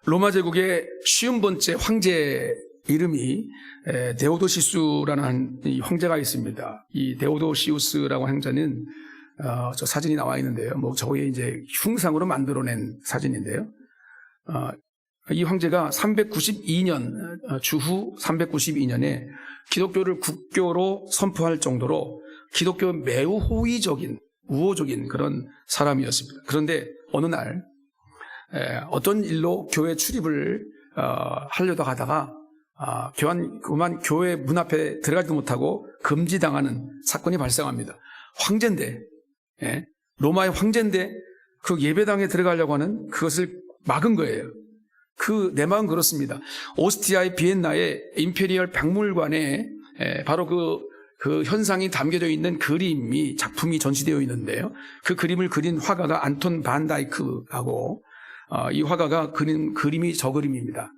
로마 제국의 50번째 황제 이름이 데오도시우스라는 이 황제가 있습니다. 이 데오도시우스라고 하는 황제는 저 사진이 나와 있는데요. 뭐 저게 이제 흉상으로 만들어낸 사진인데요. 이 황제가 392년 주후 392년에 기독교를 국교로 선포할 정도로 기독교 매우 호의적인 우호적인 그런 사람이었습니다. 그런데 어느 날 어떤 일로 교회 출입을 하려다 가다가 그만 교회 문 앞에 들어가지도 못하고 금지당하는 사건이 발생합니다. 황제인데, 로마의 황제인데 그 예배당에 들어가려고 하는 그것을 막은 거예요. 내 마음 그렇습니다. 오스티아의 비엔나의 임페리얼 박물관에 바로 그 현상이 담겨져 있는 작품이 전시되어 있는데요. 그 그림을 그린 화가가 안톤 반 다이크하고 이 화가가 그린 그림이 저 그림입니다.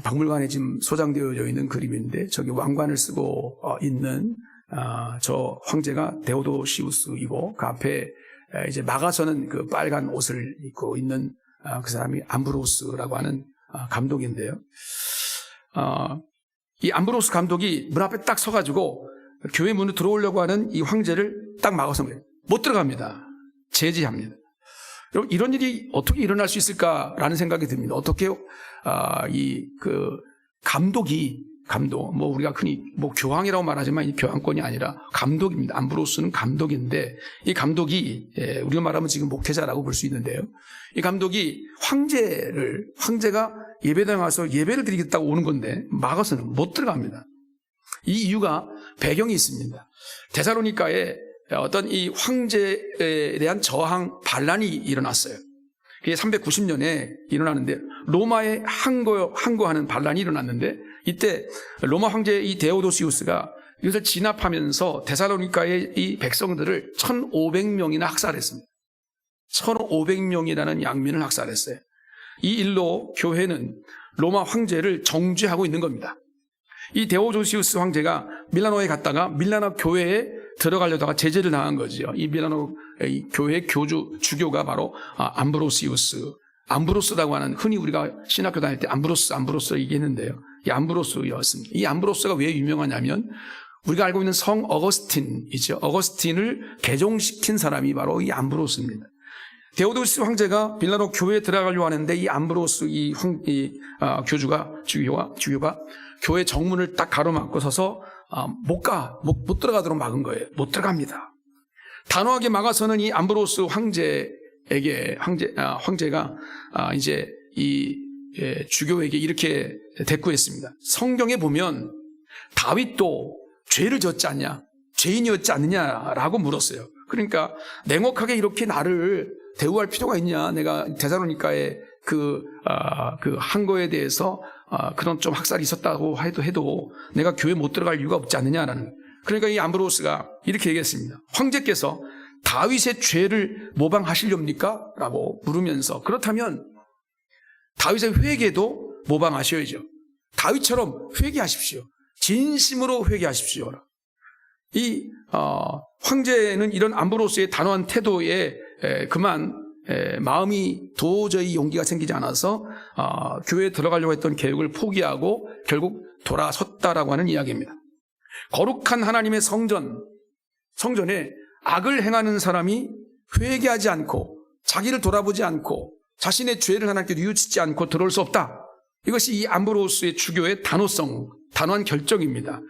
박물관에 지금 소장되어져 있는 그림인데 저기 왕관을 쓰고 있는 저 황제가 데오도시우스이고 그 앞에 이제 막아서는 그 빨간 옷을 입고 있는 그 사람이 암브로스라고 하는 감독인데요. 이 암브로스 감독이 문 앞에 딱 서가지고 교회 문으로 들어오려고 하는 이 황제를 딱 막아서 못 들어갑니다. 제지합니다. 여러분, 이런 일이 어떻게 일어날 수 있을까라는 생각이 듭니다. 어떻게 감독, 뭐 우리가 흔히 뭐 교황이라고 말하지만 이 교황권이 아니라 감독입니다. 암브로스는 감독인데 이 감독이 우리가 말하면 지금 목회자라고 볼 수 있는데요. 이 감독이 황제가 예배당에 와서 예배를 드리겠다고 오는 건데 막아서는 못 들어갑니다. 이 이유가 배경이 있습니다. 데살로니가에 어떤 이 황제에 대한 저항 반란이 일어났어요. 그게 390년에 일어나는데 로마에 항거하는 반란이 일어났는데 이때 로마 황제 이 데오도시우스가 이것을 진압하면서 데살로니가의 이 백성들을 1,500명이나 학살했습니다. 1,500명이라는 양민을 학살했어요. 이 일로 교회는 로마 황제를 정죄하고 있는 겁니다. 이 데오도시우스 황제가 밀라노에 갔다가 밀라노 교회에 들어가려다가 제재를 당한 거죠. 이 밀라노 교회 주교가 바로 암브로스라고 하는, 흔히 우리가 신학교 다닐 때 암브로스 얘기했는데요. 이 암브로스였습니다. 이 암브로스가 왜 유명하냐면 우리가 알고 있는 성 어거스틴이죠. 어거스틴을 개종시킨 사람이 바로 이 암브로스입니다. 데오도시우스 황제가 밀라노 교회에 들어가려고 하는데 이 암브로스 주교가 교회 정문을 딱 가로막고 서서 못 들어가도록 막은 거예요. 못 들어갑니다. 단호하게 막아서는 이 암브로스 황제가 이제 주교에게 이렇게 대꾸했습니다. 성경에 보면 다윗도 죄를 졌지 않냐, 죄인이었지 않느냐라고 물었어요. 그러니까 냉혹하게 이렇게 나를 대우할 필요가 있냐? 내가 데살로니가의 한 거에 대해서 그런 좀 학살이 있었다고 해도 내가 교회 못 들어갈 이유가 없지 않느냐라는. 그러니까 이 암브로스가 이렇게 얘기했습니다. 황제께서 다윗의 죄를 모방하시렵니까? 라고 물으면서, 그렇다면 다윗의 회개도 모방하셔야죠. 다윗처럼 회개하십시오. 진심으로 회개하십시오. 이 황제는 이런 암브로스의 단호한 태도에 마음이 도저히 용기가 생기지 않아서 교회에 들어가려고 했던 계획을 포기하고 결국 돌아섰다라고 하는 이야기입니다. 거룩한 하나님의 성전에 악을 행하는 사람이 회개하지 않고 자기를 돌아보지 않고 자신의 죄를 하나님께 뉘우치지 않고 들어올 수 없다. 이것이 이 암브로스의 주교의 단호한 결정입니다.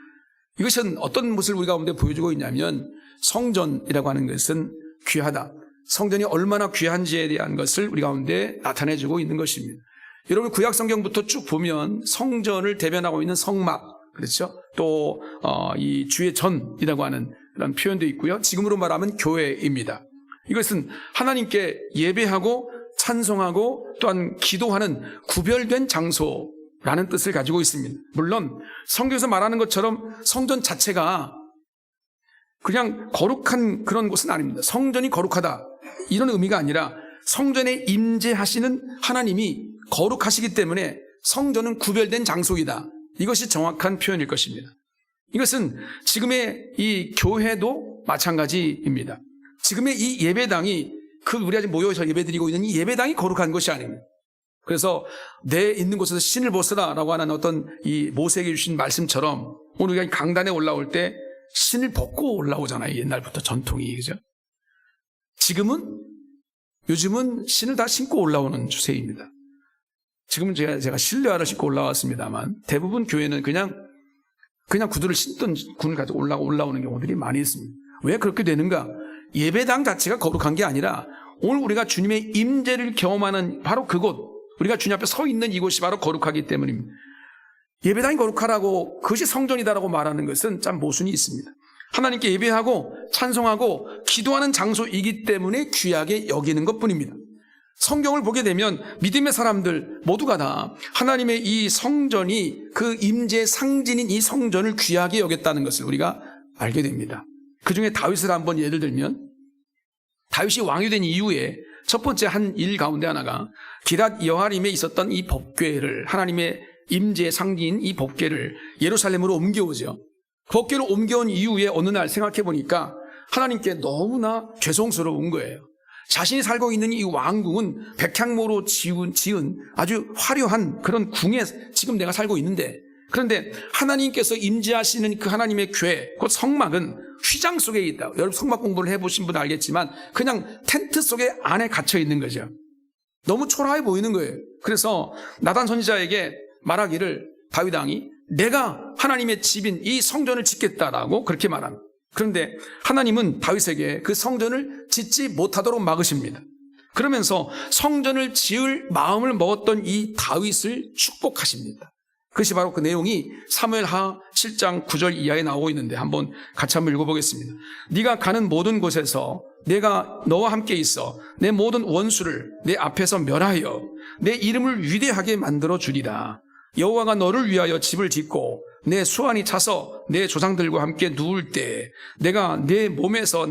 이것은 어떤 모습을 우리 가운데 보여주고 있냐면 성전이라고 하는 것은 귀하다. 성전이 얼마나 귀한지에 대한 것을 우리 가운데 나타내주고 있는 것입니다. 여러분, 구약 성경부터 쭉 보면 성전을 대변하고 있는 성막, 그렇죠? 또 이 주의 전이라고 하는 그런 표현도 있고요. 지금으로 말하면 교회입니다. 이것은 하나님께 예배하고 찬송하고 또한 기도하는 구별된 장소라는 뜻을 가지고 있습니다. 물론 성경에서 말하는 것처럼 성전 자체가 그냥 거룩한 그런 곳은 아닙니다. 성전이 거룩하다, 이런 의미가 아니라 성전에 임재하시는 하나님이 거룩하시기 때문에 성전은 구별된 장소이다. 이것이 정확한 표현일 것입니다. 이것은 지금의 이 교회도 마찬가지입니다. 지금의 이 예배당이 우리가 지금 모여서 예배드리고 있는 이 예배당이 거룩한 것이 아닙니다. 그래서 내 있는 곳에서 신을 벗으라라고 하는 어떤 이 모세에게 주신 말씀처럼 오늘 우리가 강단에 올라올 때 신을 벗고 올라오잖아요. 옛날부터 전통이. 그죠? 요즘은 신을 다 신고 올라오는 추세입니다. 지금은 제가 실내화를 신고 올라왔습니다만 대부분 교회는 그냥 구두를 신던 군을 가지고 올라오는 경우들이 많이 있습니다. 왜 그렇게 되는가? 예배당 자체가 거룩한 게 아니라 오늘 우리가 주님의 임재를 경험하는 바로 그곳, 우리가 주님 앞에 서 있는 이곳이 바로 거룩하기 때문입니다. 예배당이 거룩하라고, 그것이 성전이다라고 말하는 것은 참 모순이 있습니다. 하나님께 예배하고 찬송하고 기도하는 장소이기 때문에 귀하게 여기는 것뿐입니다. 성경을 보게 되면 믿음의 사람들 모두가 다 하나님의 이 성전이 그 임재의 상징인 이 성전을 귀하게 여겼다는 것을 우리가 알게 됩니다. 그 중에 다윗을 한번 예를 들면 다윗이 왕이 된 이후에 첫 번째 한 일 가운데 하나가 기럇 여아림에 있었던 이 법궤를, 하나님의 임재의 상징인 이 법궤를 예루살렘으로 옮겨오죠. 법궤를 옮겨온 이후에 어느 날 생각해 보니까 하나님께 너무나 죄송스러운 거예요. 자신이 살고 있는 이 왕궁은 백향모로 지은 아주 화려한 그런 궁에 지금 내가 살고 있는데, 그런데 하나님께서 임재하시는 그 하나님의 궤, 그 성막은 휘장 속에 있다. 여러분 성막 공부를 해보신 분은 알겠지만 그냥 텐트 속에 안에 갇혀 있는 거죠. 너무 초라해 보이는 거예요. 그래서 나단 선지자에게 말하기를 다윗 왕이 내가 하나님의 집인 이 성전을 짓겠다라고 그렇게 말합니다. 그런데 하나님은 다윗에게 그 성전을 짓지 못하도록 막으십니다. 그러면서 성전을 지을 마음을 먹었던 이 다윗을 축복하십니다. 그것이 바로 그 내용이 사무엘하 7장 9절 이하에 나오고 있는데 한번 같이 한번 읽어보겠습니다. 네가 가는 모든 곳에서 내가 너와 함께 있어 내 모든 원수를 내 앞에서 멸하여 내 이름을 위대하게 만들어 주리라. 여호와가 너를 위하여 집을 짓고 내 수완이 차서 내 조상들과 함께 누울 때 내가 내 몸에서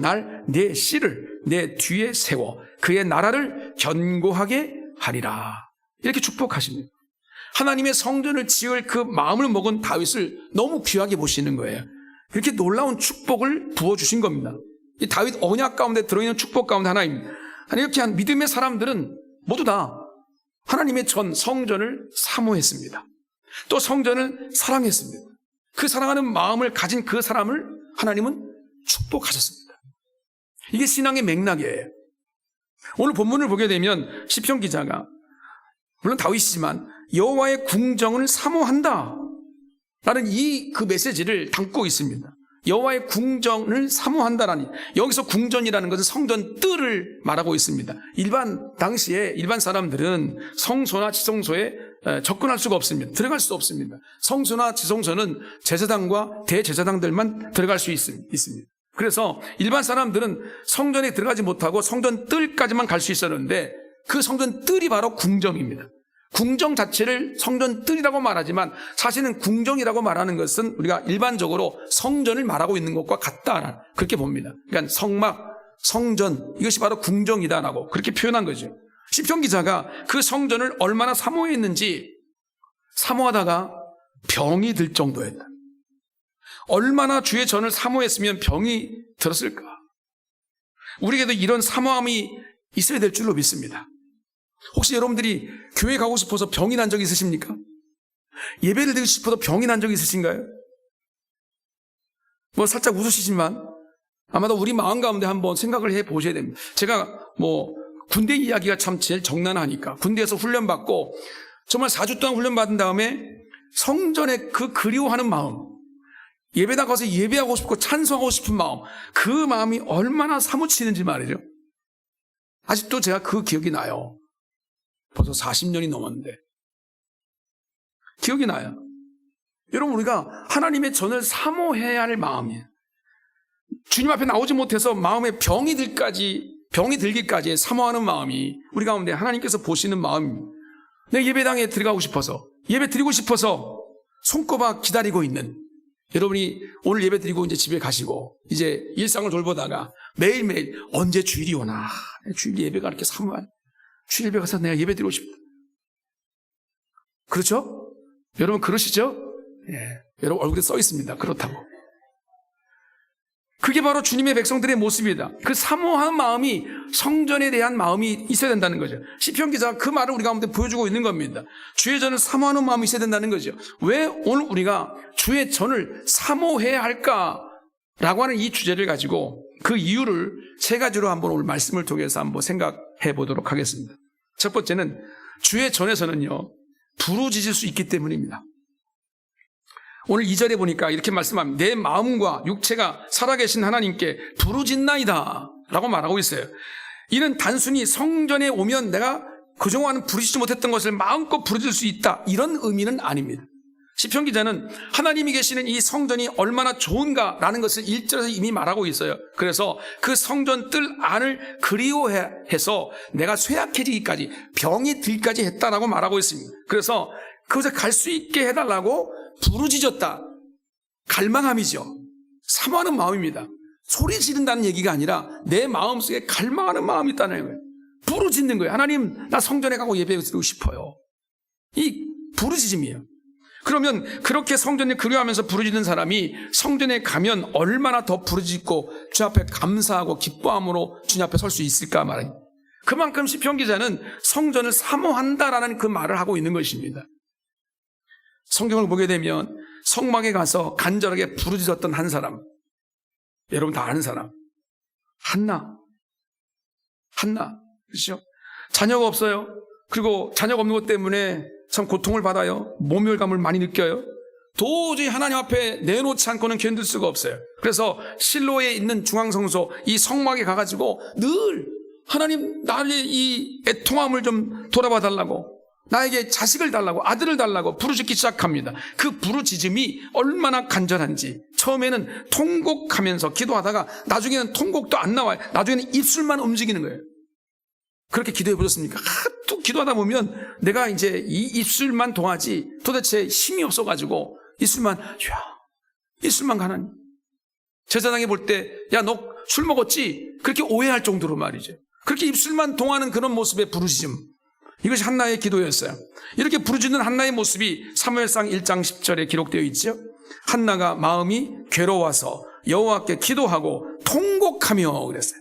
내 씨를 내 뒤에 세워 그의 나라를 견고하게 하리라. 이렇게 축복하십니다. 하나님의 성전을 지을 그 마음을 먹은 다윗을 너무 귀하게 보시는 거예요. 이렇게 놀라운 축복을 부어주신 겁니다. 이 다윗 언약 가운데 들어있는 축복 가운데 하나입니다. 이렇게 한 믿음의 사람들은 모두 다 하나님의 전 성전을 사모했습니다. 또 성전을 사랑했습니다. 그 사랑하는 마음을 가진 그 사람을 하나님은 축복하셨습니다. 이게 신앙의 맥락이에요. 오늘 본문을 보게 되면 시편 기자가 물론 다윗이지만 여호와의 궁정을 사모한다 라는 그 메시지를 담고 있습니다. 여호와의 궁정을 사모한다라니, 여기서 궁전이라는 것은 성전 뜰을 말하고 있습니다. 당시에 일반 사람들은 성소나 지성소에 접근할 수가 없습니다. 들어갈 수 없습니다. 성소나 지성소는 제사장과 대제사장들만 들어갈 수 있습니다. 그래서 일반 사람들은 성전에 들어가지 못하고 성전 뜰까지만 갈 수 있었는데 그 성전 뜰이 바로 궁정입니다. 궁정 자체를 성전 뜰이라고 말하지만 사실은 궁정이라고 말하는 것은 우리가 일반적으로 성전을 말하고 있는 것과 같다, 그렇게 봅니다. 그러니까 성막, 성전, 이것이 바로 궁정이다라고 그렇게 표현한 거죠. 시편 기자가 그 성전을 얼마나 사모했는지, 사모하다가 병이 들 정도였다. 얼마나 주의 전을 사모했으면 병이 들었을까. 우리에게도 이런 사모함이 있어야 될 줄로 믿습니다. 혹시 여러분들이 교회 가고 싶어서 병이 난 적 있으십니까? 예배를 드리고 싶어서 병이 난 적 있으신가요? 살짝 웃으시지만 아마도 우리 마음 가운데 한번 생각을 해 보셔야 됩니다. 제가 군대 이야기가 참 제일 적나라하니까 군대에서 훈련받고 정말 4주 동안 훈련받은 다음에 성전에 그 그리워하는 마음, 예배당 가서 예배하고 싶고 찬송하고 싶은 마음, 그 마음이 얼마나 사무치는지 말이죠. 아직도 제가 그 기억이 나요. 벌써 40년이 넘었는데 기억이 나요. 여러분, 우리가 하나님의 전을 사모해야 할 마음이에요. 주님 앞에 나오지 못해서 마음에 병이 들기까지 사모하는 마음이 우리 가운데 하나님께서 보시는 마음입니다. 내 예배당에 들어가고 싶어서, 예배 드리고 싶어서 손꼽아 기다리고 있는 여러분이 오늘 예배 드리고 이제 집에 가시고 이제 일상을 돌보다가 매일매일 언제 주일이 오나, 주일 예배가 이렇게 사모한, 주일 예배 가서 내가 예배 드리고 싶다. 그렇죠? 여러분 그러시죠? 예. 여러분 얼굴에 써 있습니다. 그렇다고. 그게 바로 주님의 백성들의 모습이다. 그 사모하는 마음이 성전에 대한 마음이 있어야 된다는 거죠. 시편 기자가 그 말을 우리 가운데 보여주고 있는 겁니다. 주의 전을 사모하는 마음이 있어야 된다는 거죠. 왜 오늘 우리가 주의 전을 사모해야 할까라고 하는 이 주제를 가지고 그 이유를 세 가지로 한번 오늘 말씀을 통해서 한번 생각해 보도록 하겠습니다. 첫 번째는 주의 전에서는요, 부르짖을 수 있기 때문입니다. 오늘 2절에 보니까 이렇게 말씀합니다. 내 마음과 육체가 살아계신 하나님께 부르짖나이다 라고 말하고 있어요. 이는 단순히 성전에 오면 내가 그동안 부르짖지 못했던 것을 마음껏 부르짖을 수 있다, 이런 의미는 아닙니다. 시편 기자는 하나님이 계시는 이 성전이 얼마나 좋은가라는 것을 1절에서 이미 말하고 있어요. 그래서 그 성전 뜰 안을 그리워해서 내가 쇠약해지기까지, 병이 들기까지 했다라고 말하고 있습니다. 그래서 그곳에 갈 수 있게 해달라고 부르짖었다. 갈망함이죠. 사모하는 마음입니다. 소리 지른다는 얘기가 아니라 내 마음속에 갈망하는 마음이 있다는 거예요. 부르짖는 거예요. 하나님, 나 성전에 가고 예배드리고 싶어요. 이 부르짖음이에요. 그러면 그렇게 성전을 그리워하면서 부르짖는 사람이 성전에 가면 얼마나 더 부르짖고 주 앞에 감사하고 기뻐함으로 주님 앞에 설 수 있을까 말이에요. 그만큼 시편 기자는 성전을 사모한다라는 그 말을 하고 있는 것입니다. 성경을 보게 되면 성막에 가서 간절하게 부르짖었던 한 사람, 여러분 다 아는 사람, 한나, 그렇죠? 자녀가 없어요. 그리고 자녀가 없는 것 때문에 참 고통을 받아요. 모멸감을 많이 느껴요. 도저히 하나님 앞에 내놓지 않고는 견딜 수가 없어요. 그래서 실로에 있는 중앙성소, 이 성막에 가가지고 늘 하나님, 나의 이 애통함을 좀 돌아봐 달라고, 나에게 자식을 달라고, 아들을 달라고 부르짖기 시작합니다. 그 부르짖음이 얼마나 간절한지, 처음에는 통곡하면서 기도하다가 나중에는 통곡도 안 나와요. 나중에는 입술만 움직이는 거예요. 그렇게 기도해 보셨습니까? 또 기도하다 보면 내가 이제 이 입술만 동하지 도대체 힘이 없어가지고 입술만 가는, 제사장이 볼 때 야, 너 술 먹었지? 그렇게 오해할 정도로 말이죠. 그렇게 입술만 동하는 그런 모습의 부르짖음, 이것이 한나의 기도였어요. 이렇게 부르짖는 한나의 모습이 사무엘상 1장 10절에 기록되어 있죠. 한나가 마음이 괴로워서 여호와께 기도하고 통곡하며 그랬어요.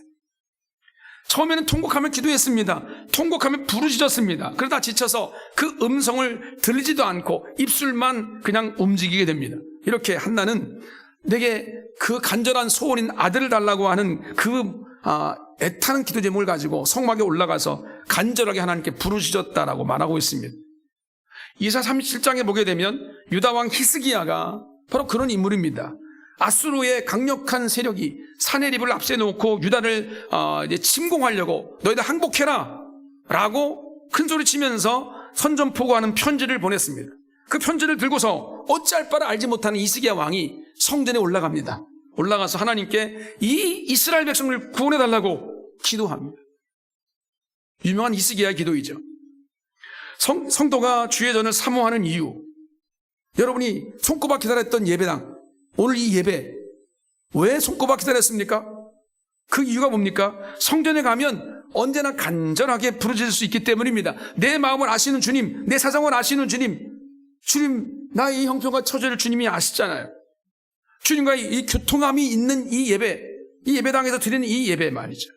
처음에는 통곡하며 기도했습니다. 통곡하며 부르짖었습니다. 그러다 지쳐서 그 음성을 들리지도 않고 입술만 그냥 움직이게 됩니다. 이렇게 한나는 내게 그 간절한 소원인 아들을 달라고 하는 그 애타는 기도 제목을 가지고 성막에 올라가서 간절하게 하나님께 부르짖었다라고 말하고 있습니다. 이사 37장에 보게 되면 유다 왕 히스기야가 바로 그런 인물입니다. 아수르의 강력한 세력이 사내립을 앞세 놓고 유다를 이제 침공하려고 너희들 항복해라 라고 큰소리 치면서 선전포고하는 편지를 보냈습니다. 그 편지를 들고서 어찌할 바를 알지 못하는 히스기야 왕이 성전에 올라갑니다. 올라가서 하나님께 이 이스라엘 백성을 구원해달라고 기도합니다. 유명한 히스기야의 기도이죠. 성도가 주의 전을 사모하는 이유, 여러분이 손꼽아 기다렸던 예배당, 오늘 이 예배 왜 손꼽아 기다렸습니까? 그 이유가 뭡니까? 성전에 가면 언제나 간절하게 부르짖을 수 있기 때문입니다. 내 마음을 아시는 주님, 내 사정을 아시는 주님, 나의 이 형편과 처지를 주님이 아시잖아요. 주님과 이 교통함이 있는 이 예배당에서 드리는 이 예배 말이죠.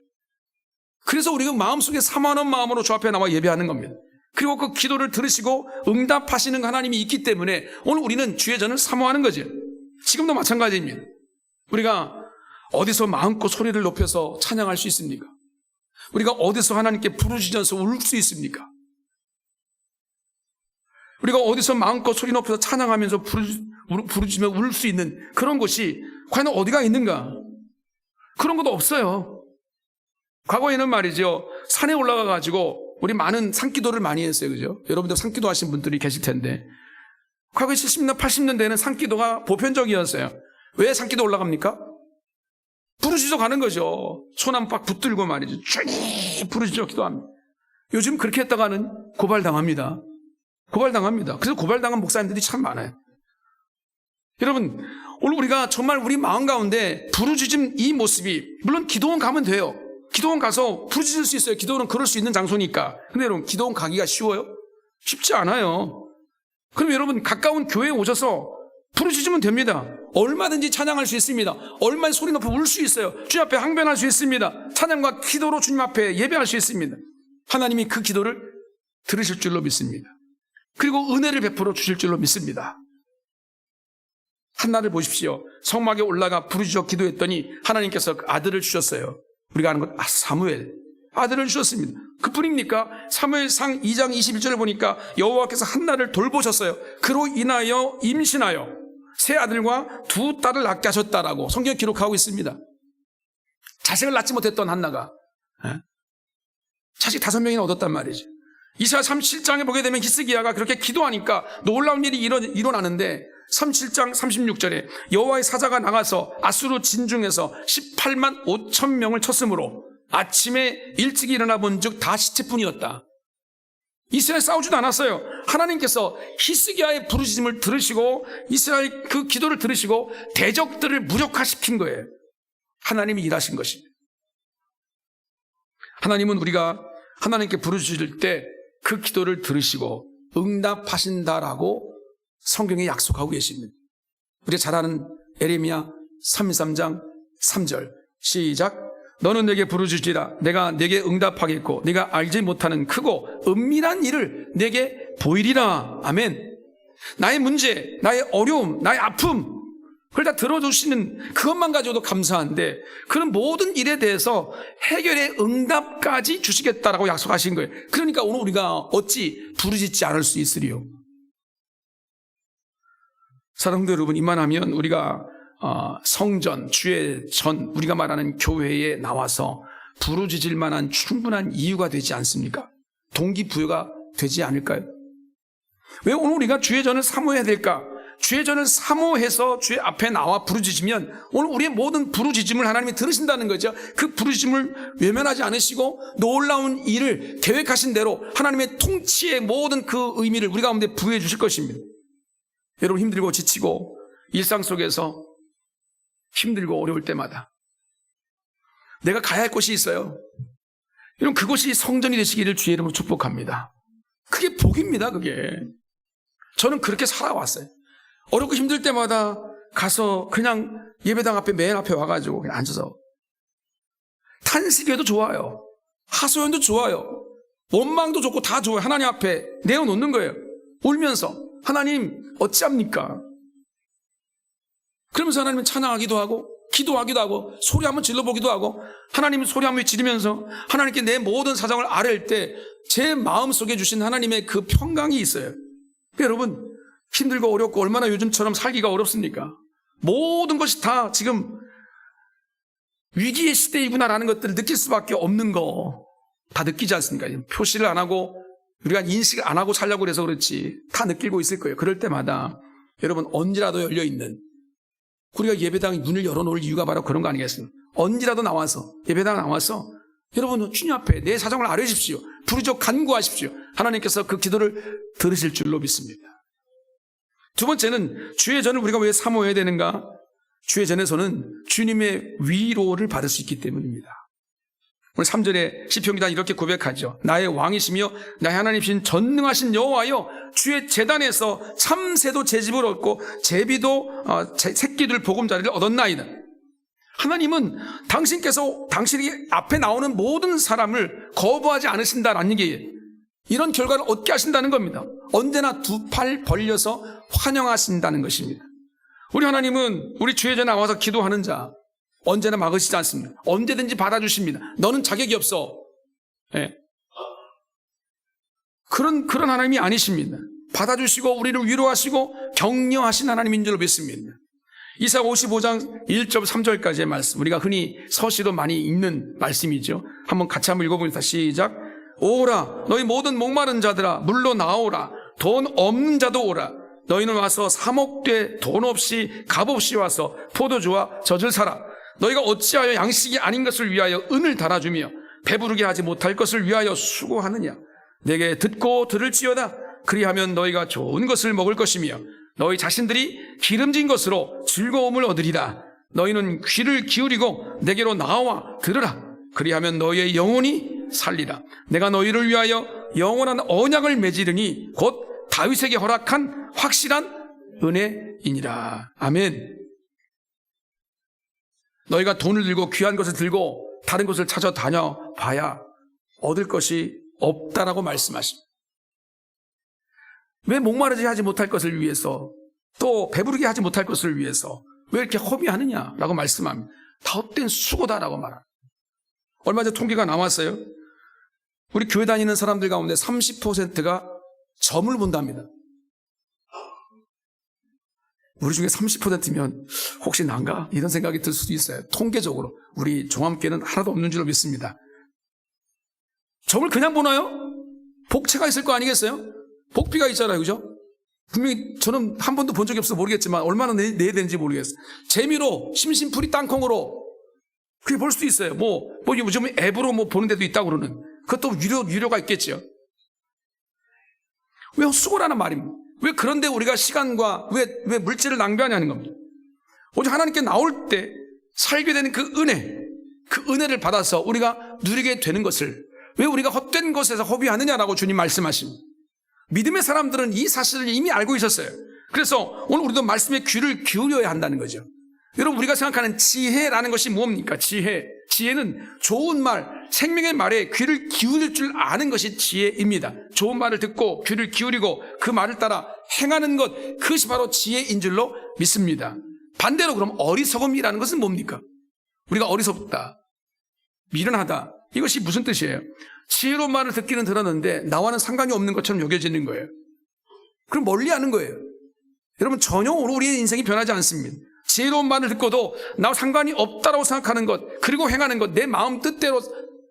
그래서 우리가 마음속에 사모하는 마음으로 주 앞에 나와 예배하는 겁니다. 그리고 그 기도를 들으시고 응답하시는 하나님이 있기 때문에 오늘 우리는 주의 전을 사모하는 거죠. 지금도 마찬가지입니다. 우리가 어디서 마음껏 소리를 높여서 찬양할 수 있습니까? 우리가 어디서 하나님께 부르짖어서 울 수 있습니까? 우리가 어디서 마음껏 소리 높여서 찬양하면서 부르짖으며 울 수 있는 그런 곳이 과연 어디가 있는가? 그런 것도 없어요. 과거에는 말이죠, 산에 올라가가지고 우리 많은 산기도를 많이 했어요. 그죠? 여러분들 산기도 하신 분들이 계실 텐데, 과거 70년, 80년대에는 산기도가 보편적이었어요. 왜 산기도 올라갑니까? 부르짖어 가는 거죠. 소나무 팍 붙들고 말이죠. 쭉 부르짖어 기도합니다. 요즘 그렇게 했다가는 고발당합니다. 그래서 고발당한 목사님들이 참 많아요. 여러분, 오늘 우리가 정말 우리 마음 가운데 부르짖음 이 모습이, 물론 기도원 가면 돼요. 기도원 가서 부르짖을 수 있어요. 기도원은 그럴 수 있는 장소니까. 근데 여러분, 기도원 가기가 쉬워요? 쉽지 않아요. 그럼 여러분, 가까운 교회에 오셔서 부르짖으면 됩니다. 얼마든지 찬양할 수 있습니다. 얼마든지 소리 높여 울 수 있어요. 주님 앞에 항변할 수 있습니다. 찬양과 기도로 주님 앞에 예배할 수 있습니다. 하나님이 그 기도를 들으실 줄로 믿습니다. 그리고 은혜를 베풀어 주실 줄로 믿습니다. 한나를 보십시오. 성막에 올라가 부르짖어 기도했더니 하나님께서 그 아들을 주셨어요. 우리가 아는 것 사무엘 아들을 주셨습니다. 그뿐입니까? 사무엘상 2장 21절을 보니까 여호와께서 한나를 돌보셨어요. 그로 인하여 임신하여 세 아들과 두 딸을 낳게 하셨다라고 성경에 기록하고 있습니다. 자식을 낳지 못했던 한나가 자식 5명이나 얻었단 말이죠. 이사야 37장에 보게 되면 히스기야가 그렇게 기도하니까 놀라운 일이 일어나는데 37장 36절에 여호와의 사자가 나가서 아수르 진중에서 18만 5천 명을 쳤으므로 아침에 일찍 일어나 본즉 다 시체뿐이었다. 이스라엘 싸우지도 않았어요. 하나님께서 히스기야의 부르짖음을 들으시고 이스라엘 그 기도를 들으시고 대적들을 무력화시킨 거예요. 하나님이 일하신 것입니다. 하나님은 우리가 하나님께 부르짖을 때 그 기도를 들으시고 응답하신다라고 성경에 약속하고 계십니다. 우리가 잘 아는 에레미야 33장 3절 시작. 너는 내게 부르짖으리라. 내가 내게 응답하겠고 네가 알지 못하는 크고 은밀한 일을 내게 보이리라. 아멘. 나의 문제, 나의 어려움, 나의 아픔 그걸 다 들어주시는 그것만 가지고도 감사한데 그런 모든 일에 대해서 해결의 응답까지 주시겠다라고 약속하신 거예요. 그러니까 오늘 우리가 어찌 부르짖지 않을 수 있으리요. 사랑하는 여러분, 이만하면 우리가 성전, 주의 전, 우리가 말하는 교회에 나와서 부르짖을 만한 충분한 이유가 되지 않습니까? 동기부여가 되지 않을까요? 왜 오늘 우리가 주의 전을 사모해야 될까? 주의 전을 사모해서 주의 앞에 나와 부르짖으면 오늘 우리의 모든 부르짖음을 하나님이 들으신다는 거죠. 그 부르짖음을 외면하지 않으시고 놀라운 일을 계획하신 대로 하나님의 통치의 모든 그 의미를 우리 가운데 부여해 주실 것입니다. 여러분 힘들고 지치고 일상 속에서 힘들고 어려울 때마다 내가 가야 할 곳이 있어요. 여러분 그곳이 성전이 되시기를 주의 이름으로 축복합니다. 그게 복입니다. 그게 저는 그렇게 살아왔어요. 어렵고 힘들 때마다 가서 그냥 예배당 앞에 맨 앞에 와가지고 그냥 앉아서 탄식해도 좋아요. 하소연도 좋아요. 원망도 좋고 다 좋아요. 하나님 앞에 내어놓는 거예요. 울면서 하나님 어찌합니까? 그러면서 하나님은 찬양하기도 하고 기도하기도 하고 소리 한번 질러보기도 하고 하나님은 소리 한번 지르면서 하나님께 내 모든 사정을 아뢰일 때 제 마음속에 주신 하나님의 그 평강이 있어요. 여러분 힘들고 어렵고 얼마나 요즘처럼 살기가 어렵습니까? 모든 것이 다 지금 위기의 시대이구나라는 것들을 느낄 수밖에 없는 거 다 느끼지 않습니까? 표시를 안 하고 우리가 인식을 안 하고 살려고 그래서 그렇지 다 느끼고 있을 거예요. 그럴 때마다 여러분 언제라도 열려있는 우리가 예배당 문을 열어놓을 이유가 바로 그런 거 아니겠습니까? 언제라도 나와서 예배당 나와서 여러분 주님 앞에 내 사정을 아뢰십시오. 부르짖어 간구하십시오. 하나님께서 그 기도를 들으실 줄로 믿습니다. 두 번째는 주의 전을 우리가 왜 사모해야 되는가? 주의 전에서는 주님의 위로를 받을 수 있기 때문입니다. 오늘 3절에 시편기자 이렇게 고백하죠. 나의 왕이시며 나의 하나님이신 전능하신 여호와여 주의 제단에서 참새도 제 집을 얻고 제비도 새끼들 보금자리를 얻었나이다. 하나님은 당신께서 당신이 앞에 나오는 모든 사람을 거부하지 않으신다라는 얘기예요. 이런 결과를 얻게 하신다는 겁니다. 언제나 두 팔 벌려서 환영하신다는 것입니다. 우리 하나님은 우리 주의 전에 나와서 기도하는 자 언제나 막으시지 않습니다. 언제든지 받아주십니다. 너는 자격이 없어. 네. 그런 하나님이 아니십니다. 받아주시고 우리를 위로하시고 격려하신 하나님인 줄로 믿습니다. 이사 55장 1절 3절까지의 말씀, 우리가 흔히 서시도 많이 읽는 말씀이죠. 한번 같이 한번 읽어보겠습니다. 시작. 오라 너희 모든 목마른 자들아 물로 나오라. 돈 없는 자도 오라. 너희는 와서 사목되 돈 없이 값 없이 와서 포도주와 젖을 사라. 너희가 어찌하여 양식이 아닌 것을 위하여 은을 달아주며 배부르게 하지 못할 것을 위하여 수고하느냐. 내게 듣고 들을지어다. 그리하면 너희가 좋은 것을 먹을 것이며 너희 자신들이 기름진 것으로 즐거움을 얻으리라. 너희는 귀를 기울이고 내게로 나와 들으라. 그리하면 너희의 영혼이 살리라. 내가 너희를 위하여 영원한 언약을 맺으리니 곧 다윗에게 허락한 확실한 은혜이니라. 아멘. 너희가 돈을 들고 귀한 것을 들고 다른 곳을 찾아다녀 봐야 얻을 것이 없다라고 말씀하십니다. 왜 목마르지 하지 못할 것을 위해서, 또 배부르게 하지 못할 것을 위해서 왜 이렇게 허비하느냐라고 말씀합니다. 다 헛된 수고다라고 말합니다. 얼마 전에 통계가 나왔어요. 우리 교회 다니는 사람들 가운데 30%가 점을 본답니다. 우리 중에 30%면 혹시 난가? 이런 생각이 들 수도 있어요. 통계적으로 우리 종합계는 하나도 없는 줄로 믿습니다. 점을 그냥 보나요? 복채가 있을 거 아니겠어요? 복비가 있잖아요, 그죠? 분명히 저는 한 번도 본 적이 없어서 모르겠지만 얼마나 내야 되는지 모르겠어요. 재미로 심심풀이 땅콩으로 그게 볼 수도 있어요. 요즘 앱으로 보는 데도 있다고 그러는. 그것도 유료가 있겠죠. 왜 수고라는 말입니다. 왜 그런데 우리가 시간과 왜 물질을 낭비하냐는 겁니다. 오직 하나님께 나올 때 살게 되는 그 은혜를 받아서 우리가 누리게 되는 것을 왜 우리가 헛된 것에서 허비하느냐라고 주님 말씀하십니다. 믿음의 사람들은 이 사실을 이미 알고 있었어요. 그래서 오늘 우리도 말씀에 귀를 기울여야 한다는 거죠. 여러분, 우리가 생각하는 지혜라는 것이 뭡니까? 지혜는 좋은 말, 생명의 말에 귀를 기울일 줄 아는 것이 지혜입니다. 좋은 말을 듣고 귀를 기울이고 그 말을 따라 행하는 것, 그것이 바로 지혜인 줄로 믿습니다. 반대로 그럼 어리석음이라는 것은 뭡니까? 우리가 어리석다, 미련하다, 이것이 무슨 뜻이에요? 지혜로운 말을 듣기는 들었는데 나와는 상관이 없는 것처럼 여겨지는 거예요. 그럼 멀리하는 거예요. 여러분, 전혀 우리의 인생이 변하지 않습니다. 지혜로운 말을 듣고도 나와 상관이 없다라고 생각하는 것, 그리고 행하는 것, 내 마음 뜻대로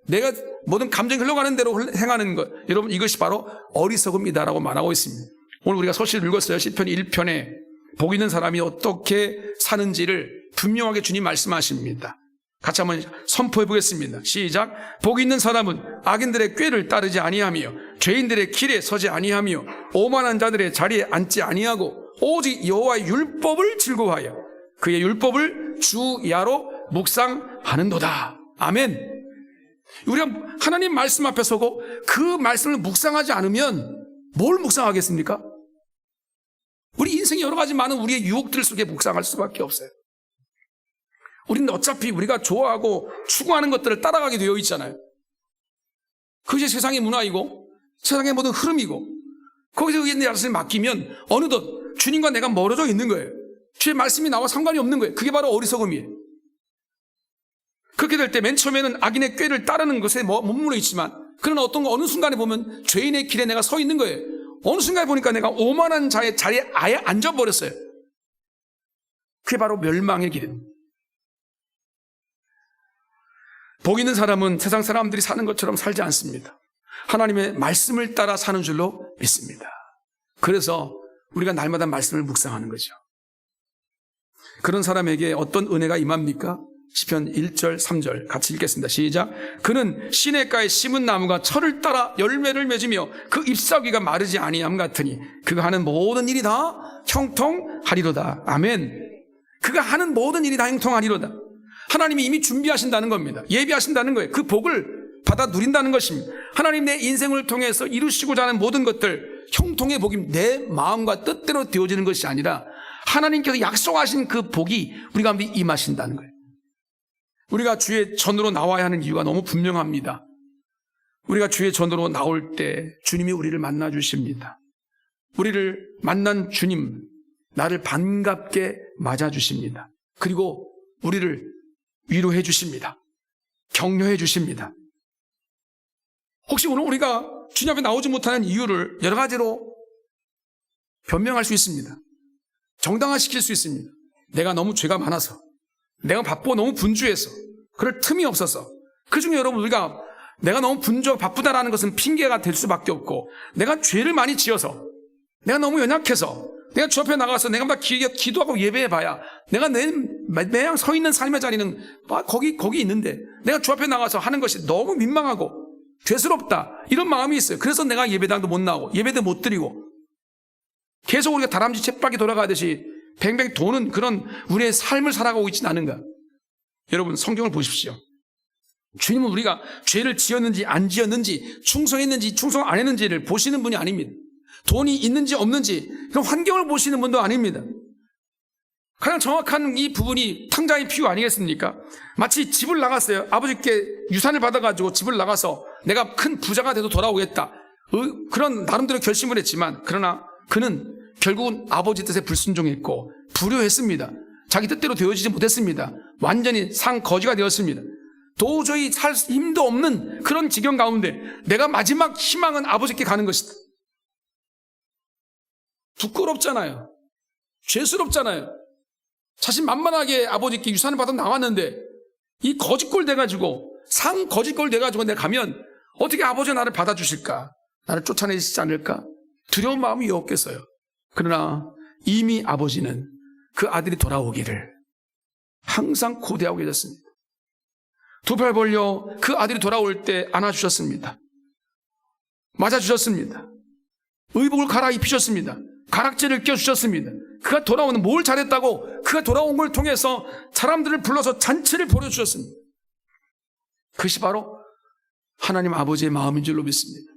내가 모든 감정이 흘러가는 대로 행하는 것, 여러분, 이것이 바로 어리석음이다라고 말하고 있습니다. 오늘 우리가 서시를 읽었어요. 시편 1편에 복 있는 사람이 어떻게 사는지를 분명하게 주님 말씀하십니다. 같이 한번 선포해 보겠습니다. 시작. 복 있는 사람은 악인들의 꾀를 따르지 아니하며 죄인들의 길에 서지 아니하며 오만한 자들의 자리에 앉지 아니하고 오직 여호와의 율법을 즐거워하여 그의 율법을 주야로 묵상하는도다. 아멘. 우리가 하나님 말씀 앞에 서고 그 말씀을 묵상하지 않으면 뭘 묵상하겠습니까? 우리 인생에 여러 가지 많은 우리의 유혹들 속에 묵상할 수밖에 없어요. 우리는 어차피 우리가 좋아하고 추구하는 것들을 따라가게 되어 있잖아요. 그것이 세상의 문화이고 세상의 모든 흐름이고 거기서 의해 내 자신을 맡기면 어느덧 주님과 내가 멀어져 있는 거예요. 주의 말씀이 나와 상관이 없는 거예요. 그게 바로 어리석음이에요. 그렇게 될 때 맨 처음에는 악인의 꾀를 따르는 것에 머물러 있지만 그러나 어느 순간에 보면 죄인의 길에 내가 서 있는 거예요. 어느 순간에 보니까 내가 오만한 자의 자리에 아예 앉아버렸어요. 그게 바로 멸망의 길입니다. 복 있는 사람은 세상 사람들이 사는 것처럼 살지 않습니다. 하나님의 말씀을 따라 사는 줄로 믿습니다. 그래서 우리가 날마다 말씀을 묵상하는 거죠. 그런 사람에게 어떤 은혜가 임합니까? 시편 1절 3절 같이 읽겠습니다. 시작. 그는 시냇가에 심은 나무가 철을 따라 열매를 맺으며 그 잎사귀가 마르지 아니함 같으니 그가 하는 모든 일이 다 형통하리로다. 아멘. 그가 하는 모든 일이 다 형통하리로다. 하나님이 이미 준비하신다는 겁니다. 예비하신다는 거예요. 그 복을 받아 누린다는 것입니다. 하나님 내 인생을 통해서 이루시고자 하는 모든 것들, 형통의 복이 내 마음과 뜻대로 되어지는 것이 아니라 하나님께서 약속하신 그 복이 우리 가운데 임하신다는 거예요. 우리가 주의 전으로 나와야 하는 이유가 너무 분명합니다. 우리가 주의 전으로 나올 때 주님이 우리를 만나 주십니다. 우리를 만난 주님, 나를 반갑게 맞아 주십니다. 그리고 우리를 위로해 주십니다. 격려해 주십니다. 혹시 오늘 우리가 주님 앞에 나오지 못하는 이유를 여러 가지로 변명할 수 있습니다. 정당화시킬 수 있습니다. 내가 너무 죄가 많아서, 내가 바쁘고 너무 분주해서, 그럴 틈이 없어서. 그중에 여러분, 우리가 내가 너무 분주하고 바쁘다라는 것은 핑계가 될 수밖에 없고, 내가 죄를 많이 지어서, 내가 너무 연약해서, 내가 주 앞에 나가서 내가 막 기도하고 예배해봐야 내가 매양 서 있는 삶의 자리는 거기 있는데 내가 주 앞에 나가서 하는 것이 너무 민망하고 죄스럽다, 이런 마음이 있어요. 그래서 내가 예배당도 못 나오고 예배도 못 드리고 계속 우리가 다람쥐 쳇바퀴 돌아가듯이 뱅뱅 도는 그런 우리의 삶을 살아가고 있지는 않은가? 여러분, 성경을 보십시오. 주님은 우리가 죄를 지었는지 안 지었는지, 충성했는지 충성 안 했는지를 보시는 분이 아닙니다. 돈이 있는지 없는지 그런 환경을 보시는 분도 아닙니다. 가장 정확한 이 부분이 탕자의 비유 아니겠습니까? 마치 집을 나갔어요. 아버지께 유산을 받아가지고 집을 나가서 내가 큰 부자가 돼도 돌아오겠다. 그런 나름대로 결심을 했지만 그러나 그는 결국은 아버지 뜻에 불순종했고 불효했습니다. 자기 뜻대로 되어지지 못했습니다. 완전히 상거지가 되었습니다. 도저히 살 힘도 없는 그런 지경 가운데 내가 마지막 희망은 아버지께 가는 것이다. 부끄럽잖아요. 죄스럽잖아요. 자신 만만하게 아버지께 유산을 받아 나왔는데 이 거짓골 돼가지고 상거짓골 돼가지고 내가 가면 어떻게 아버지가 나를 받아주실까? 나를 쫓아내시지 않을까? 두려운 마음이 없겠어요. 그러나 이미 아버지는 그 아들이 돌아오기를 항상 고대하고 계셨습니다. 두 팔 벌려 그 아들이 돌아올 때 안아주셨습니다. 맞아주셨습니다. 의복을 갈아입히셨습니다. 가락지를 껴주셨습니다. 그가 돌아오는 뭘 잘했다고 그가 돌아온 걸 통해서 사람들을 불러서 잔치를 벌여주셨습니다. 그것이 바로 하나님 아버지의 마음인 줄로 믿습니다.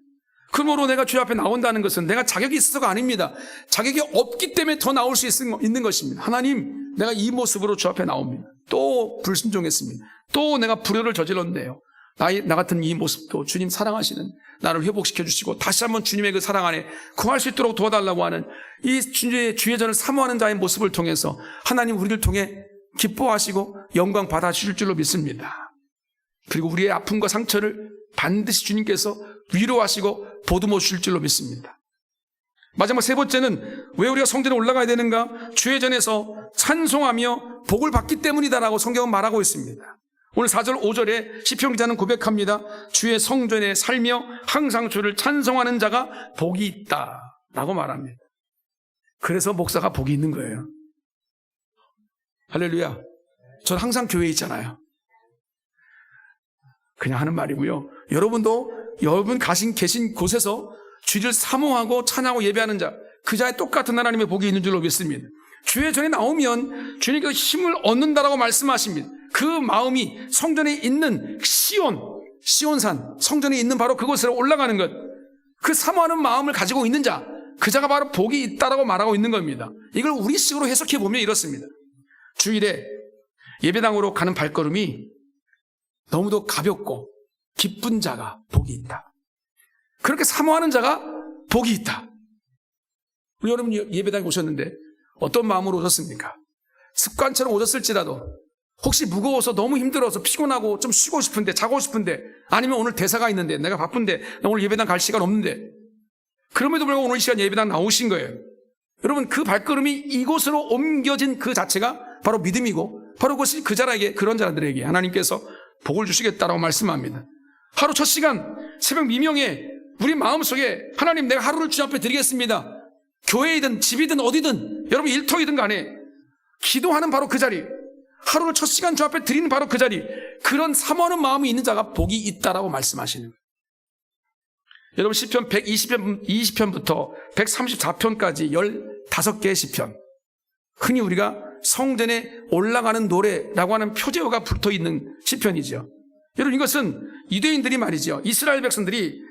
그러므로 내가 주의 앞에 나온다는 것은 내가 자격이 있어서가 아닙니다. 자격이 없기 때문에 더 나올 수 있는 것입니다. 하나님, 내가 이 모습으로 주 앞에 나옵니다. 또 불순종했습니다. 또 내가 불효를 저질렀네요. 나 같은 이 모습도 주님 사랑하시는 나를 회복시켜 주시고 다시 한번 주님의 그 사랑 안에 구할 수 있도록 도와달라고 하는 이 주의 전을 사모하는 자의 모습을 통해서 하나님 우리를 통해 기뻐하시고 영광 받아주실 줄로 믿습니다. 그리고 우리의 아픔과 상처를 반드시 주님께서 위로하시고 보듬어 주실 줄로 믿습니다. 마지막 세 번째는 왜 우리가 성전에 올라가야 되는가? 주의 전에서 찬송하며 복을 받기 때문이다라고 성경은 말하고 있습니다. 오늘 4절 5절에 시편 기자는 고백합니다. 주의 성전에 살며 항상 주를 찬송하는 자가 복이 있다라고 말합니다. 그래서 목사가 복이 있는 거예요. 할렐루야. 전 항상 교회에 있잖아요. 그냥 하는 말이고요. 여러분도 여러분 계신 곳에서 주를 사모하고 찬양하고 예배하는 자, 그 자의 똑같은 하나님의 복이 있는 줄로 믿습니다. 주의 전에 나오면 주님께서 힘을 얻는다라고 말씀하십니다. 그 마음이 성전에 있는 시온산, 성전에 있는 바로 그곳으로 올라가는 것, 그 사모하는 마음을 가지고 있는 자, 그 자가 바로 복이 있다라고 말하고 있는 겁니다. 이걸 우리식으로 해석해 보면 이렇습니다. 주일에 예배당으로 가는 발걸음이 너무도 가볍고 기쁜 자가 복이 있다. 그렇게 사모하는 자가 복이 있다. 우리 여러분 예배당에 오셨는데 어떤 마음으로 오셨습니까? 습관처럼 오셨을지라도 혹시 무거워서 너무 힘들어서 피곤하고 좀 쉬고 싶은데 자고 싶은데 아니면 오늘 대사가 있는데 내가 바쁜데 나 오늘 예배당 갈 시간 없는데 그럼에도 불구하고 오늘 이 시간 예배당 나오신 거예요. 여러분 그 발걸음이 이곳으로 옮겨진 그 자체가 바로 믿음이고 바로 그것이 그 자라에게 그런 자들에게 하나님께서 복을 주시겠다라고 말씀합니다. 하루 첫 시간 새벽 미명에 우리 마음속에 하나님 내가 하루를 주 앞에 드리겠습니다. 교회이든 집이든 어디든 여러분 일터이든 간에 기도하는 바로 그 자리, 하루를 첫 시간 주 앞에 드리는 바로 그 자리, 그런 사모하는 마음이 있는 자가 복이 있다라고 말씀하시는 거예요. 여러분 시편 120편부터 134편까지 15개의 시편, 흔히 우리가 성전에 올라가는 노래라고 하는 표제어가 붙어있는 시편이죠. 여러분 이것은 유대인들이 말이죠, 이스라엘 백성들이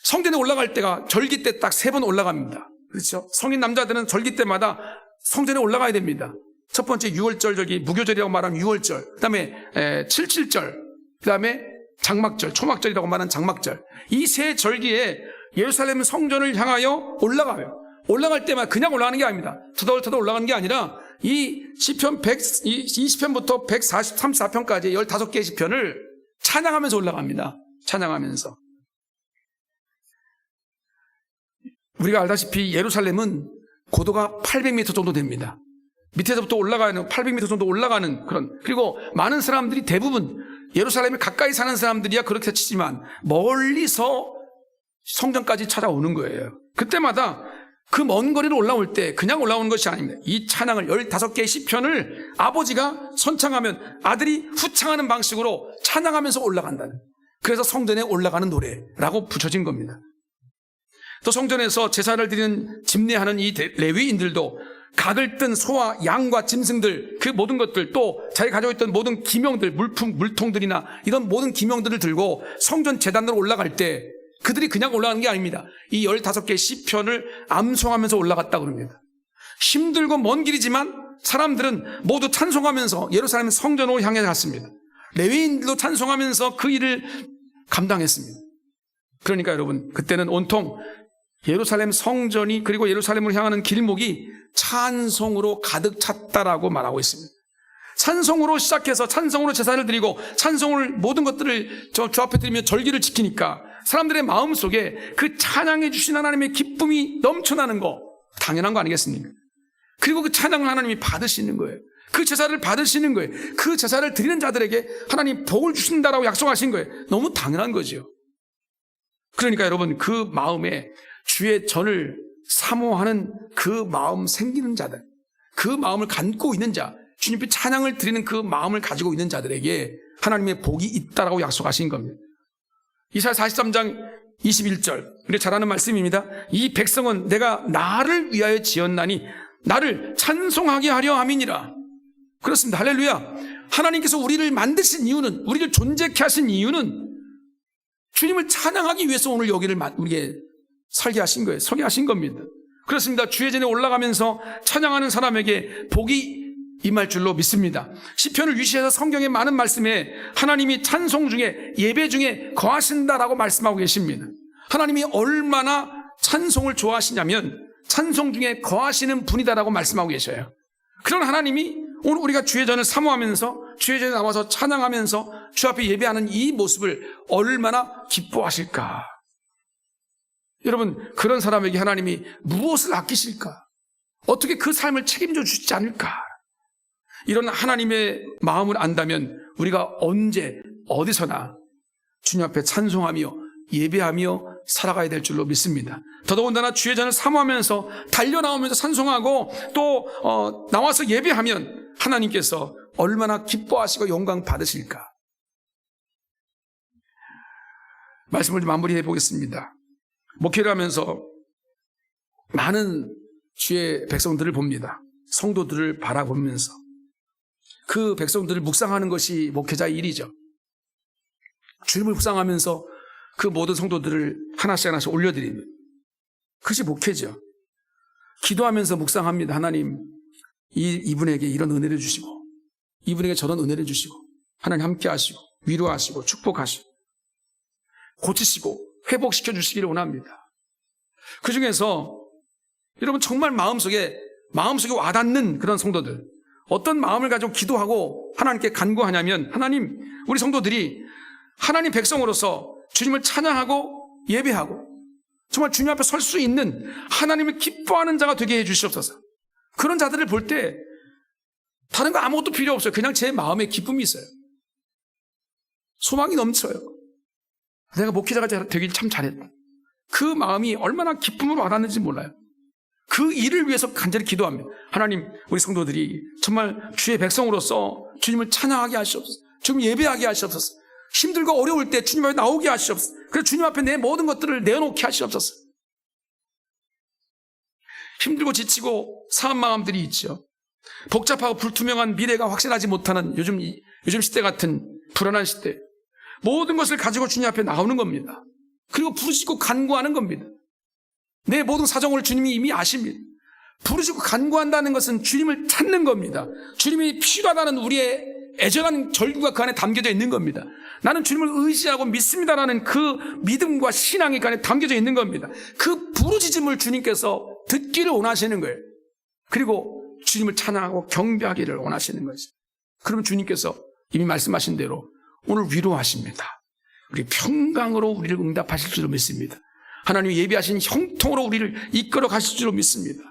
성전에 올라갈 때가 절기 때 딱 3번 올라갑니다. 그렇죠? 성인 남자들은 절기 때마다 성전에 올라가야 됩니다. 첫 번째 6월절 절기, 무교절이라고 말하는 6월절, 그 다음에 77절, 그 다음에 장막절, 초막절이라고 말하는 장막절. 이 세 절기에 예루살렘 성전을 향하여 올라가요. 올라갈 때만 그냥 올라가는 게 아닙니다. 터덜터덜 올라가는 게 아니라 이 시편 20편부터 134편까지 15개의 시편을 찬양하면서 올라갑니다. 찬양하면서. 우리가 알다시피 예루살렘은 고도가 800m 정도 됩니다. 밑에서부터 올라가는 800m 정도 올라가는 그런, 그리고 많은 사람들이 대부분 예루살렘에 가까이 사는 사람들이야 그렇게 치지만 멀리서 성전까지 찾아오는 거예요. 그때마다 그 먼 거리를 올라올 때 그냥 올라오는 것이 아닙니다. 이 찬양을 15개의 시편을 아버지가 선창하면 아들이 후창하는 방식으로 찬양하면서 올라간다는, 그래서 성전에 올라가는 노래라고 붙여진 겁니다. 또 성전에서 제사를 드리는 집례하는 이 레위인들도 각을 뜬 소와 양과 짐승들, 그 모든 것들, 또 자기가 가지고 있던 모든 기명들, 물통들이나 이런 모든 기명들을 들고 성전 제단으로 올라갈 때 그들이 그냥 올라가는 게 아닙니다. 이 15개의 시편을 암송하면서 올라갔다고 합니다. 힘들고 먼 길이지만 사람들은 모두 찬송하면서 예루살렘 성전으로 향해 갔습니다. 레위인들도 찬송하면서 그 일을 감당했습니다. 그러니까 여러분, 그때는 온통 예루살렘 성전이 그리고 예루살렘으로 향하는 길목이 찬송으로 가득 찼다라고 말하고 있습니다. 찬송으로 시작해서 찬송으로 제사를 드리고 찬송을 모든 것들을 주 앞에 드리며 절기를 지키니까 사람들의 마음속에 그 찬양해 주신 하나님의 기쁨이 넘쳐나는 거 당연한 거 아니겠습니까? 그리고 그 찬양을 하나님이 받으시는 거예요. 그 제사를 받으시는 거예요. 그 제사를 드리는 자들에게 하나님 복을 주신다라고 약속하신 거예요. 너무 당연한 거죠. 그러니까 여러분, 그 마음에 주의 전을 사모하는 그 마음 생기는 자들, 그 마음을 갖고 있는 자, 주님 앞에 찬양을 드리는 그 마음을 가지고 있는 자들에게 하나님의 복이 있다라고 약속하신 겁니다. 이사야 43장 21절, 우리 잘 아는 말씀입니다. 이 백성은 내가 나를 위하여 지었나니 나를 찬송하게 하려 함이니라. 그렇습니다. 할렐루야. 하나님께서 우리를 만드신 이유는, 우리를 존재케 하신 이유는 주님을 찬양하기 위해서 오늘 여기를 우리에게 살게 하신 거예요. 서게 하신 겁니다. 그렇습니다. 주의 전에 올라가면서 찬양하는 사람에게 복이 임할 줄로 믿습니다. 시편을 유시해서 성경의 많은 말씀에 하나님이 찬송 중에, 예배 중에 거하신다라고 말씀하고 계십니다. 하나님이 얼마나 찬송을 좋아하시냐면 찬송 중에 거하시는 분이다라고 말씀하고 계셔요. 그런 하나님이 오늘 우리가 주의 전을 사모하면서 주의 전에 나와서 찬양하면서 주 앞에 예배하는 이 모습을 얼마나 기뻐하실까. 여러분, 그런 사람에게 하나님이 무엇을 아끼실까? 어떻게 그 삶을 책임져 주시지 않을까? 이런 하나님의 마음을 안다면 우리가 언제 어디서나 주님 앞에 찬송하며 예배하며 살아가야 될 줄로 믿습니다. 더더군다나 주의 전을 사모하면서 달려나오면서 찬송하고 또 나와서 예배하면 하나님께서 얼마나 기뻐하시고 영광 받으실까. 말씀을 좀 마무리해 보겠습니다. 목회를 하면서 많은 주의 백성들을 봅니다. 성도들을 바라보면서 그 백성들을 묵상하는 것이 목회자의 일이죠. 주님을 묵상하면서 그 모든 성도들을 하나씩 하나씩 올려드립니다. 그것이 목회죠. 기도하면서 묵상합니다. 하나님, 이분에게 이런 은혜를 주시고 이분에게 저런 은혜를 주시고 하나님 함께 하시고 위로하시고 축복하시고 고치시고 회복시켜 주시기를 원합니다. 그 중에서 여러분 정말 마음속에 와닿는 그런 성도들, 어떤 마음을 가지고 기도하고 하나님께 간구하냐면, 하나님, 우리 성도들이 하나님 백성으로서 주님을 찬양하고 예배하고 정말 주님 앞에 설 수 있는 하나님을 기뻐하는 자가 되게 해 주시옵소서. 그런 자들을 볼 때 다른 거 아무것도 필요 없어요. 그냥 제 마음에 기쁨이 있어요. 소망이 넘쳐요. 내가 목회자가 되길 참 잘했다. 그 마음이 얼마나 기쁨으로 와닿는지 몰라요. 그 일을 위해서 간절히 기도합니다. 하나님, 우리 성도들이 정말 주의 백성으로서 주님을 찬양하게 하시옵소서. 주님 예배하게 하시옵소서. 힘들고 어려울 때 주님 앞에 나오게 하시옵소서. 그래서 주님 앞에 내 모든 것들을 내어놓게 하시옵소서. 힘들고 지치고 사한 마음들이 있죠. 복잡하고 불투명한 미래가 확실하지 못하는 요즘 시대 같은 불안한 시대, 모든 것을 가지고 주님 앞에 나오는 겁니다. 그리고 부르시고 간구하는 겁니다. 내 모든 사정을 주님이 이미 아십니다. 부르시고 간구한다는 것은 주님을 찾는 겁니다. 주님이 필요하다는 우리의 애절한 절규가 그 안에 담겨져 있는 겁니다. 나는 주님을 의지하고 믿습니다라는 그 믿음과 신앙이 그 안에 담겨져 있는 겁니다. 그 부르짖음을 주님께서 듣기를 원하시는 거예요. 그리고 주님을 찬양하고 경배하기를 원하시는 거죠. 그러면 주님께서 이미 말씀하신 대로 오늘 위로하십니다. 우리 평강으로 우리를 응답하실 줄로 믿습니다. 하나님이 예비하신 형통으로 우리를 이끌어 가실 줄로 믿습니다.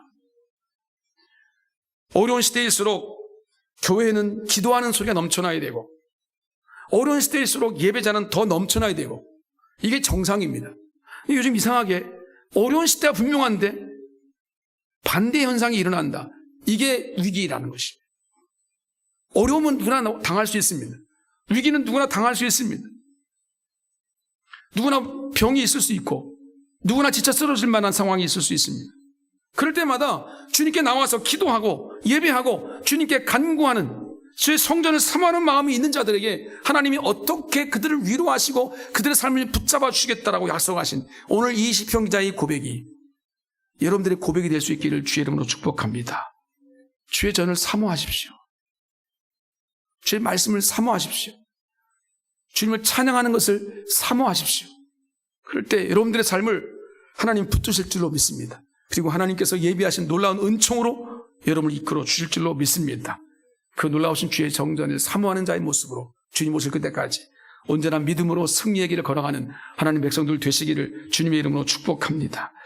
어려운 시대일수록 교회는 기도하는 소리가 넘쳐나야 되고, 어려운 시대일수록 예배자는 더 넘쳐나야 되고, 이게 정상입니다. 요즘 이상하게 어려운 시대가 분명한데 반대 현상이 일어난다. 이게 위기라는 것입니다. 어려움은 누구나 당할 수 있습니다. 위기는 누구나 당할 수 있습니다. 누구나 병이 있을 수 있고 누구나 지쳐 쓰러질 만한 상황이 있을 수 있습니다. 그럴 때마다 주님께 나와서 기도하고 예배하고 주님께 간구하는, 주의 성전을 사모하는 마음이 있는 자들에게 하나님이 어떻게 그들을 위로하시고 그들의 삶을 붙잡아 주시겠다라고 약속하신 오늘 이 시편 기자의 고백이 여러분들의 고백이 될 수 있기를 주의 이름으로 축복합니다. 주의 전을 사모하십시오. 주의 말씀을 사모하십시오. 주님을 찬양하는 것을 사모하십시오. 그럴 때 여러분들의 삶을 하나님 붙드실 줄로 믿습니다. 그리고 하나님께서 예비하신 놀라운 은총으로 여러분을 이끌어 주실 줄로 믿습니다. 그 놀라우신 주의 정전을 사모하는 자의 모습으로 주님 오실 그때까지 언제나 믿음으로 승리의 길을 걸어가는 하나님 백성들 되시기를 주님의 이름으로 축복합니다.